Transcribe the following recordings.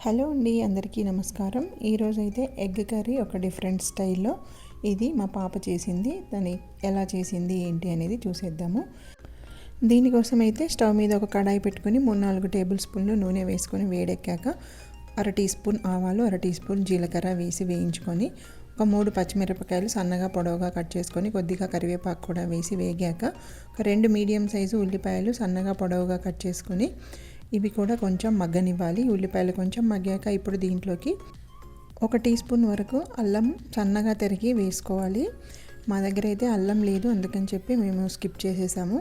Hello అండి, అందరికీ నమస్కారం. ఈరోజైతే ఎగ్ కర్రీ ఒక డిఫరెంట్ స్టైల్లో ఇది మా పాప చేసింది. దాన్ని ఎలా చేసింది ఏంటి అనేది చూసేద్దాము. దీనికోసం అయితే స్టవ్ మీద ఒక కడాయి పెట్టుకొని 3-4 టేబుల్ స్పూన్లు నూనె వేసుకొని వేడెక్కాక అర టీ స్పూన్ ఆవాలు, అర టీ స్పూన్ జీలకర్ర వేసి వేయించుకొని ఒక 3 పచ్చిమిరపకాయలు సన్నగా పొడవుగా కట్ చేసుకొని కొద్దిగా కరివేపాకు కూడా వేసి వేగాక ఒక 2 మీడియం సైజు ఉల్లిపాయలు సన్నగా పొడవుగా కట్ చేసుకొని ఇవి కూడా కొంచెం మగ్గనివ్వాలి. ఉల్లిపాయలు కొంచెం మగ్గాక ఇప్పుడు దీంట్లోకి 1 టీ స్పూన్ వరకు అల్లం సన్నగా తరిగి వేసుకోవాలి. మా దగ్గర అయితే అల్లం లేదు, అందుకని చెప్పి మేము స్కిప్ చేసేసాము.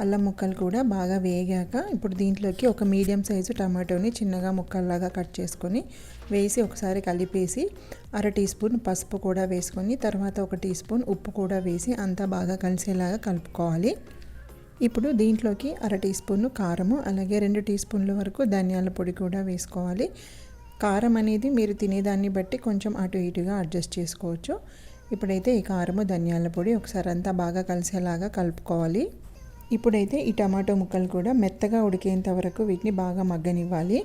అల్లం ముక్కలు కూడా బాగా వేగాక ఇప్పుడు దీంట్లోకి ఒక మీడియం సైజు టమాటోని చిన్నగా ముక్కల్లాగా కట్ చేసుకొని వేసి ఒకసారి కలిపేసి అర టీ స్పూన్ పసుపు కూడా వేసుకొని తర్వాత 1 టీ స్పూన్ ఉప్పు కూడా వేసి అంతా బాగా కలిసేలాగా కలుపుకోవాలి. ఇప్పుడు దీంట్లోకి అర టీ స్పూన్ కారము, అలాగే 2 టీ స్పూన్ల వరకు ధనియాల పొడి కూడా వేసుకోవాలి. కారం అనేది మీరు తినేదాన్ని బట్టి కొంచెం అటు ఇటుగా అడ్జస్ట్ చేసుకోవచ్చు. ఇప్పుడైతే ఈ కారము ధనియాల పొడి ఒకసారి అంతా బాగా కలిసేలాగా కలుపుకోవాలి. ఇప్పుడైతే ఈ టమాటో ముక్కలు కూడా మెత్తగా ఉడికేంత వరకు వీటిని బాగా మగ్గనివ్వాలి.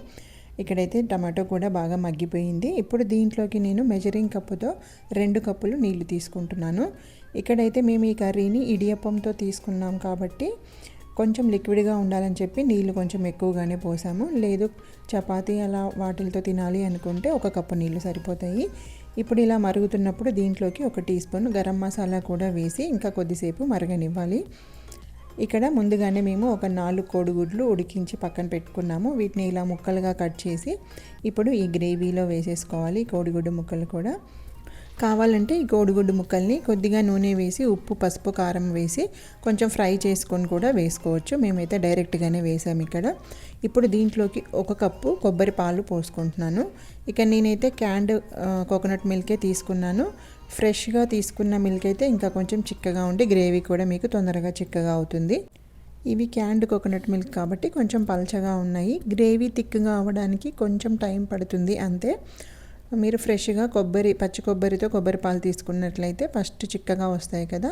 ఇక్కడైతే టమాటో కూడా బాగా మగ్గిపోయింది. ఇప్పుడు దీంట్లోకి నేను మెజరింగ్ కప్పుతో 2 కప్పులు నీళ్లు తీసుకుంటున్నాను. ఇక్కడైతే మేము ఈ కర్రీని ఇడియప్పంతో తీసుకున్నాం కాబట్టి కొంచెం లిక్విడ్గా ఉండాలని చెప్పి నీళ్ళు కొంచెం ఎక్కువగానే పోసాము. లేదు చపాతీ అలా వాటితో తినాలి అనుకుంటే 1 కప్పు నీళ్ళు సరిపోతాయి. ఇప్పుడు ఇలా మరుగుతున్నప్పుడు దీంట్లోకి 1 టీ స్పూన్ గరం మసాలా కూడా వేసి ఇంకా కొద్దిసేపు మరగనివ్వాలి. ఇక్కడ ముందుగానే మేము ఒక 4 కోడిగుడ్లు ఉడికించి పక్కన పెట్టుకున్నాము. వీటిని ఇలా ముక్కలుగా కట్ చేసి ఇప్పుడు ఈ గ్రేవీలో వేసేసుకోవాలి. కోడిగుడ్డు ముక్కలు కూడా కావాలంటే ఈ కోడిగుడ్డు ముక్కల్ని కొద్దిగా నూనె వేసి ఉప్పు, పసుపు, కారం వేసి కొంచెం ఫ్రై చేసుకొని కూడా వేసుకోవచ్చు. మేమైతే డైరెక్ట్గానే వేసాము ఇక్కడ. ఇప్పుడు దీంట్లోకి 1 కప్పు కొబ్బరి పాలు పోసుకుంటున్నాను. ఇక నేనైతే క్యాండ్ కోకోనట్ మిల్కే తీసుకున్నాను. ఫ్రెష్గా తీసుకున్న మిల్క్ అయితే ఇంకా కొంచెం చిక్కగా ఉండి గ్రేవీ కూడా మీకు తొందరగా చిక్కగా అవుతుంది. ఇవి క్యాండ్ కోకోనట్ మిల్క్ కాబట్టి కొంచెం పల్చగా ఉన్నాయి. గ్రేవీ థిక్గా అవ్వడానికి కొంచెం టైం పడుతుంది అంతే. మీరు ఫ్రెష్గా పచ్చి కొబ్బరితో కొబ్బరి పాలు తీసుకున్నట్లయితే ఫస్ట్ చిక్కగా వస్తాయి కదా,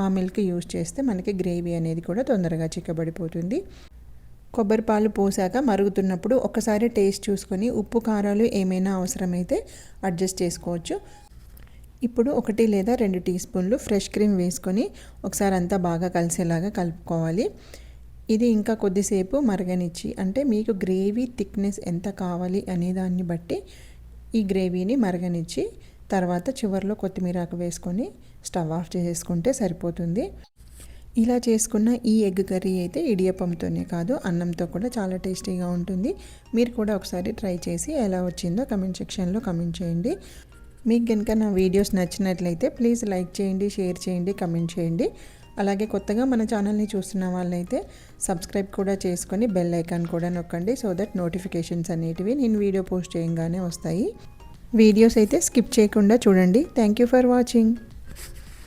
ఆ మిల్క్ యూజ్ చేస్తే మనకి గ్రేవీ అనేది కూడా తొందరగా చిక్కబడిపోతుంది. కొబ్బరి పాలు పోసాక మరుగుతున్నప్పుడు ఒకసారి టేస్ట్ చూసుకొని ఉప్పు, కారాలు ఏమైనా అవసరమైతే అడ్జస్ట్ చేసుకోవచ్చు. ఇప్పుడు 1 లేదా 2 టీ స్పూన్లు ఫ్రెష్ క్రీమ్ వేసుకొని ఒకసారి అంతా బాగా కలిసేలాగా కలుపుకోవాలి. ఇది ఇంకా కొద్దిసేపు మరగనిచ్చి, అంటే మీకు గ్రేవీ థిక్నెస్ ఎంత కావాలి అనే దాన్ని బట్టి ఈ గ్రేవీని మరగనిచ్చి తర్వాత చివరిలో కొత్తిమీరాకు వేసుకొని స్టవ్ ఆఫ్ చేసేసుకుంటే సరిపోతుంది. ఇలా చేసుకున్న ఈ ఎగ్ కర్రీ అయితే ఇడియప్పంతోనే కాదు అన్నంతో కూడా చాలా టేస్టీగా ఉంటుంది. మీరు కూడా ఒకసారి ట్రై చేసి ఎలా వచ్చిందో కమెంట్ సెక్షన్లో కమెంట్ చేయండి. మీకు కనుక నా వీడియోస్ నచ్చినట్లయితే ప్లీజ్ లైక్ చేయండి, షేర్ చేయండి, కమెంట్ చేయండి. అలాగే కొత్తగా మన ఛానల్ని చూస్తున్న వాళ్ళైతే సబ్స్క్రైబ్ కూడా చేసుకొని బెల్ ఐకాన్ కూడా నొక్కండి. సో దట్ నోటిఫికేషన్స్ అనేటివి నేను వీడియో పోస్ట్ చేయగానే వస్తాయి. వీడియోస్ అయితే స్కిప్ చేయకుండా చూడండి. Thank you for watching.